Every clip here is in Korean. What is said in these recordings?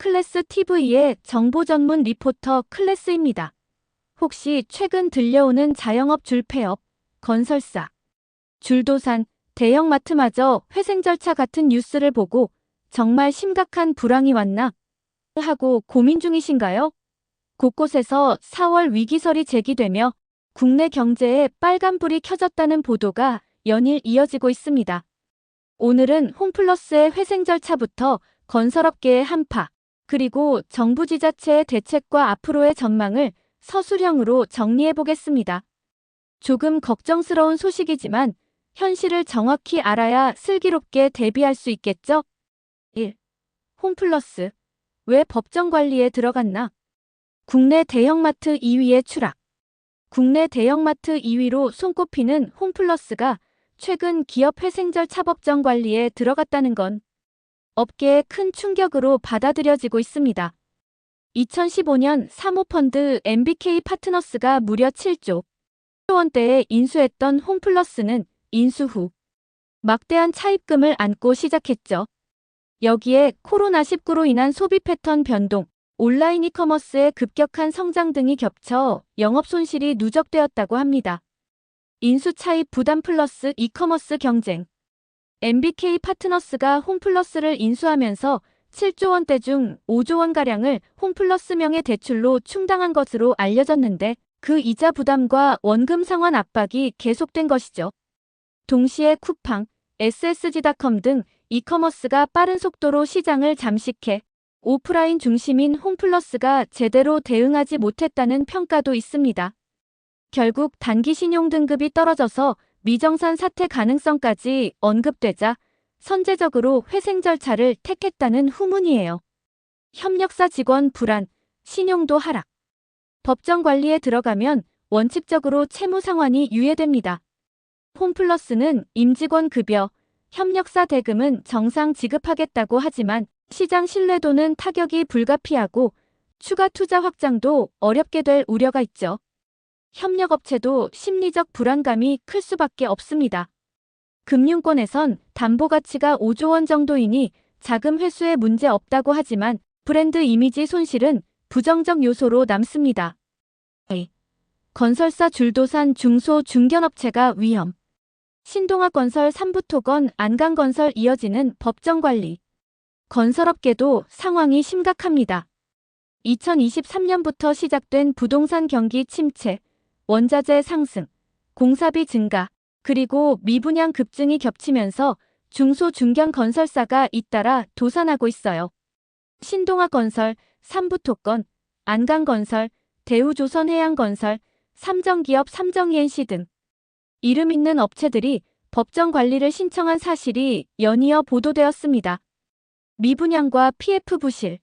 클래스 TV의 정보 전문 리포터 클래스입니다. 혹시 최근 들려오는 자영업 줄폐업, 건설사, 줄도산, 대형마트마저 회생 절차 같은 뉴스를 보고 정말 심각한 불황이 왔나 하고 고민 중이신가요? 곳곳에서 4월 위기설이 제기되며 국내 경제에 빨간불이 켜졌다는 보도가 연일 이어지고 있습니다. 오늘은 홈플러스의 회생 절차부터 건설업계의 한파, 그리고 정부 지자체의 대책과 앞으로의 전망을 서술형으로 정리해 보겠습니다. 조금 걱정스러운 소식이지만 현실을 정확히 알아야 슬기롭게 대비할 수 있겠죠? 1. 홈플러스. 왜 법정 관리에 들어갔나? 국내 대형마트 2위의 추락. 국내 대형마트 2위로 손꼽히는 홈플러스가 최근 기업 회생 절차 법정 관리에 들어갔다는 건 업계에 큰 충격으로 받아들여지고 있습니다. 2015년 사모펀드 MBK 파트너스가 무려 7조 원대에 인수했던 홈플러스는 인수 후 막대한 차입금을 안고 시작했죠. 여기에 코로나19로 인한 소비 패턴 변동, 온라인 이커머스의 급격한 성장 등이 겹쳐 영업 손실이 누적되었다고 합니다. 인수 차입 부담 플러스 이커머스 경쟁. MBK 파트너스가 홈플러스를 인수하면서 7조 원대 중 5조 원가량을 홈플러스명의 대출로 충당한 것으로 알려졌는데 그 이자 부담과 원금 상환 압박이 계속된 것이죠. 동시에 쿠팡, SSG닷컴 등 이커머스가 빠른 속도로 시장을 잠식해 오프라인 중심인 홈플러스가 제대로 대응하지 못했다는 평가도 있습니다. 결국 단기 신용 등급이 떨어져서 미정산 사태 가능성까지 언급되자 선제적으로 회생 절차를 택했다는 후문이에요. 협력사 직원 불안, 신용도 하락. 법정 관리에 들어가면 원칙적으로 채무 상환이 유예됩니다. 홈플러스는 임직원 급여, 협력사 대금은 정상 지급하겠다고 하지만 시장 신뢰도는 타격이 불가피하고 추가 투자 확장도 어렵게 될 우려가 있죠. 협력업체도 심리적 불안감이 클 수밖에 없습니다. 금융권에선 담보 가치가 5조 원 정도이니 자금 회수에 문제 없다고 하지만 브랜드 이미지 손실은 부정적 요소로 남습니다. 건설사 줄도산 중소 중견업체가 위험. 신동아건설 삼부토건 안강건설 이어지는 법정관리. 건설업계도 상황이 심각합니다. 2023년부터 시작된 부동산 경기 침체, 원자재 상승, 공사비 증가, 그리고 미분양 급증이 겹치면서 중소 중견 건설사가 잇따라 도산하고 있어요. 신동아건설, 삼부토건, 안강건설, 대우조선해양건설, 삼정기업 삼정ENC 등 이름 있는 업체들이 법정 관리를 신청한 사실이 연이어 보도되었습니다. 미분양과 PF 부실.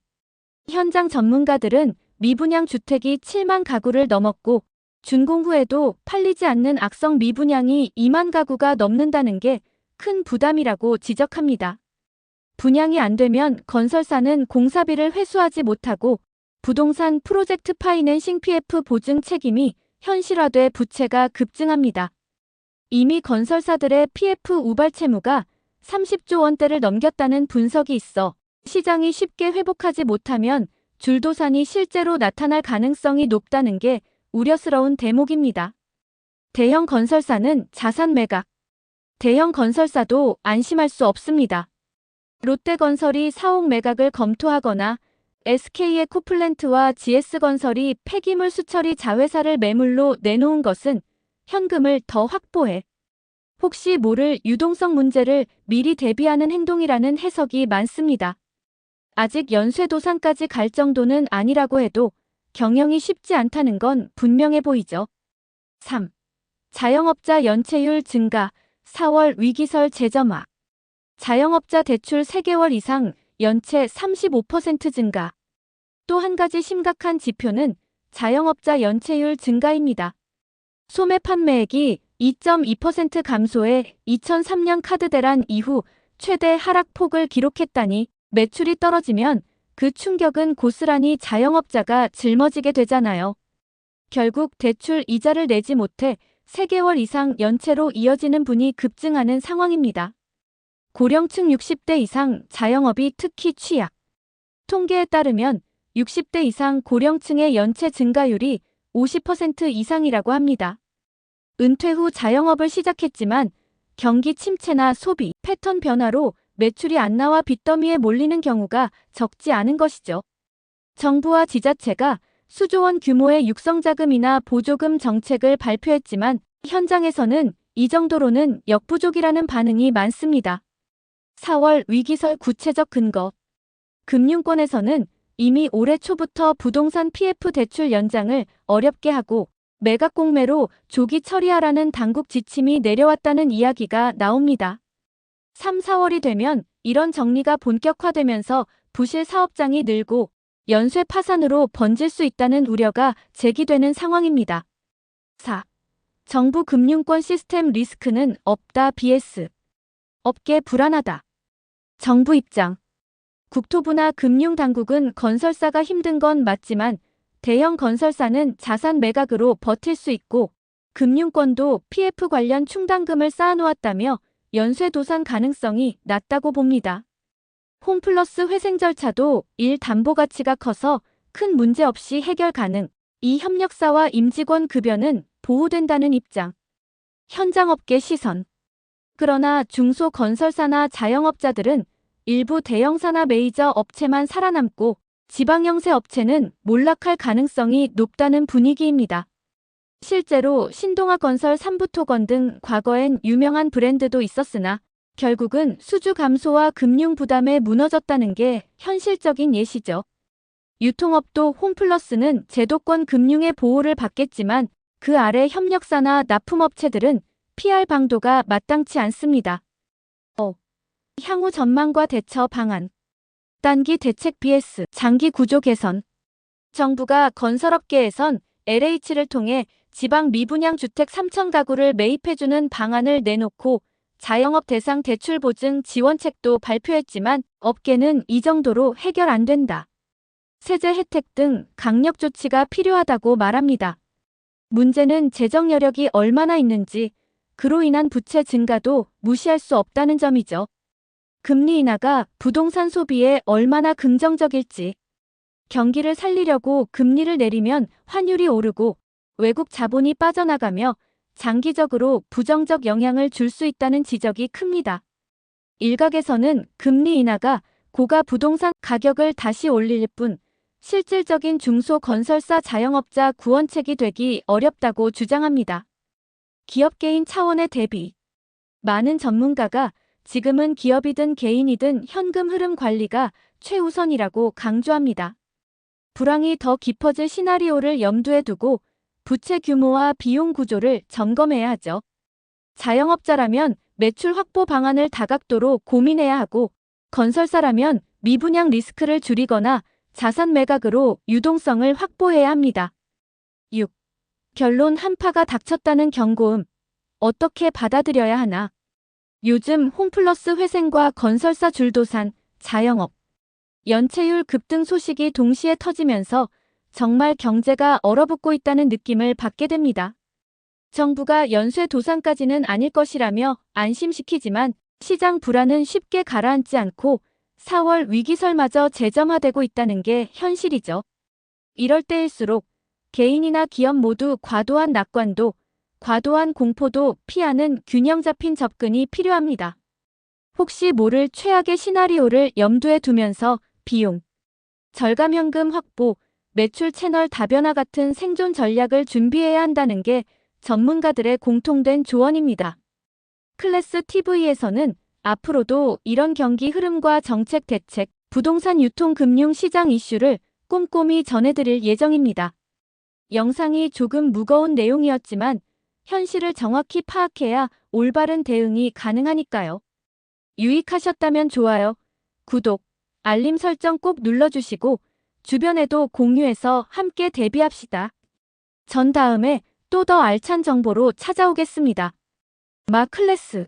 현장 전문가들은 미분양 주택이 7만 가구를 넘었고 준공 후에도 팔리지 않는 악성 미분양이 2만 가구가 넘는다는 게 큰 부담이라고 지적합니다. 분양이 안 되면 건설사는 공사비를 회수하지 못하고 부동산 프로젝트 파이낸싱 PF 보증 책임이 현실화돼 부채가 급증합니다. 이미 건설사들의 PF 우발 채무가 30조 원대를 넘겼다는 분석이 있어 시장이 쉽게 회복하지 못하면 줄도산이 실제로 나타날 가능성이 높다는 게 우려스러운 대목입니다. 대형 건설사는 자산 매각. 대형 건설사도 안심할 수 없습니다. 롯데건설이 사옥 매각을 검토하거나 SK에코플랜트와 GS건설이 폐기물 수처리 자회사를 매물로 내놓은 것은 현금을 더 확보해 혹시 모를 유동성 문제를 미리 대비하는 행동이라는 해석이 많습니다. 아직 연쇄도산까지 갈 정도는 아니라고 해도 경영이 쉽지 않다는 건 분명해 보이죠. 3. 자영업자 연체율 증가, 4월 위기설 재점화. 자영업자 대출 3개월 이상 연체 35% 증가. 또 한 가지 심각한 지표는 자영업자 연체율 증가입니다. 소매 판매액이 2.2% 감소해 2003년 카드 대란 이후 최대 하락폭을 기록했다니 매출이 떨어지면 그 충격은 고스란히 자영업자가 짊어지게 되잖아요. 결국 대출 이자를 내지 못해 3개월 이상 연체로 이어지는 분이 급증하는 상황입니다. 고령층 60대 이상 자영업이 특히 취약. 통계에 따르면 60대 이상 고령층의 연체 증가율이 50% 이상이라고 합니다. 은퇴 후 자영업을 시작했지만 경기 침체나 소비 패턴 변화로 매출이 안 나와 빚더미에 몰리는 경우가 적지 않은 것이죠. 정부와 지자체가 수조 원 규모의 육성자금이나 보조금 정책을 발표했지만 현장에서는 이 정도로는 역부족이라는 반응이 많습니다. 4월 위기설 구체적 근거. 금융권에서는 이미 올해 초부터 부동산 PF 대출 연장을 어렵게 하고 매각 공매로 조기 처리하라는 당국 지침이 내려왔다는 이야기가 나옵니다. 3, 4월이 되면 이런 정리가 본격화되면서 부실 사업장이 늘고 연쇄 파산으로 번질 수 있다는 우려가 제기되는 상황입니다. 4. 정부 금융권 시스템 리스크는 없다 vs 업계 불안하다. 정부 입장. 국토부나 금융당국은 건설사가 힘든 건 맞지만 대형 건설사는 자산 매각으로 버틸 수 있고 금융권도 PF 관련 충당금을 쌓아놓았다며 연쇄 도산 가능성이 낮다고 봅니다. 홈플러스 회생 절차도 담보 가치가 커서 큰 문제 없이 해결 가능. 이 협력사와 임직원 급여는 보호된다는 입장. 현장 업계 시선. 그러나 중소건설사나 자영업자들은 일부 대형사나 메이저 업체만 살아남고 지방 형세 업체는 몰락할 가능성이 높다는 분위기입니다. 실제로 신동아건설, 삼부토건 등 과거엔 유명한 브랜드도 있었으나 결국은 수주 감소와 금융 부담에 무너졌다는 게 현실적인 예시죠. 유통업도 홈플러스는 제도권 금융의 보호를 받겠지만 그 아래 협력사나 납품업체들은 피할 방도가 마땅치 않습니다. 향후 전망과 대처 방안. 단기 대책 vs 장기 구조 개선. 정부가 건설업계에선 LH를 통해 지방 미분양 주택 3천 가구를 매입해주는 방안을 내놓고 자영업 대상 대출 보증 지원책도 발표했지만 업계는 이 정도로 해결 안 된다. 세제 혜택 등 강력 조치가 필요하다고 말합니다. 문제는 재정 여력이 얼마나 있는지, 그로 인한 부채 증가도 무시할 수 없다는 점이죠. 금리 인하가 부동산 소비에 얼마나 긍정적일지. 경기를 살리려고 금리를 내리면 환율이 오르고 외국 자본이 빠져나가며 장기적으로 부정적 영향을 줄 수 있다는 지적이 큽니다. 일각에서는 금리 인하가 고가 부동산 가격을 다시 올릴 뿐 실질적인 중소건설사 자영업자 구원책이 되기 어렵다고 주장합니다. 기업 개인 차원의 대비. 많은 전문가가 지금은 기업이든 개인이든 현금 흐름 관리가 최우선이라고 강조합니다. 불황이 더 깊어질 시나리오를 염두에 두고 부채 규모와 비용 구조를 점검해야 하죠. 자영업자라면 매출 확보 방안을 다각도로 고민해야 하고 건설사라면 미분양 리스크를 줄이거나 자산 매각으로 유동성을 확보해야 합니다. 6. 결론 한파가 닥쳤다는 경고음. 어떻게 받아들여야 하나? 요즘 홈플러스 회생과 건설사 줄도산, 자영업, 연체율 급등 소식이 동시에 터지면서 정말 경제가 얼어붙고 있다는 느낌을 받게 됩니다. 정부가 연쇄 도산까지는 아닐 것이라며 안심시키지만 시장 불안은 쉽게 가라앉지 않고 4월 위기설마저 재점화되고 있다는 게 현실이죠. 이럴 때일수록 개인이나 기업 모두 과도한 낙관도 과도한 공포도 피하는 균형 잡힌 접근이 필요합니다. 혹시 모를 최악의 시나리오를 염두에 두면서 비용, 절감 현금 확보, 매출 채널 다변화 같은 생존 전략을 준비해야 한다는 게 전문가들의 공통된 조언입니다. 클래스 TV에서는 앞으로도 이런 경기 흐름과 정책 대책, 부동산 유통 금융 시장 이슈를 꼼꼼히 전해드릴 예정입니다. 영상이 조금 무거운 내용이었지만 현실을 정확히 파악해야 올바른 대응이 가능하니까요. 유익하셨다면 좋아요, 구독, 알림 설정 꼭 눌러주시고 주변에도 공유해서 함께 대비합시다. 전 다음에 또 더 알찬 정보로 찾아오겠습니다. 마클래스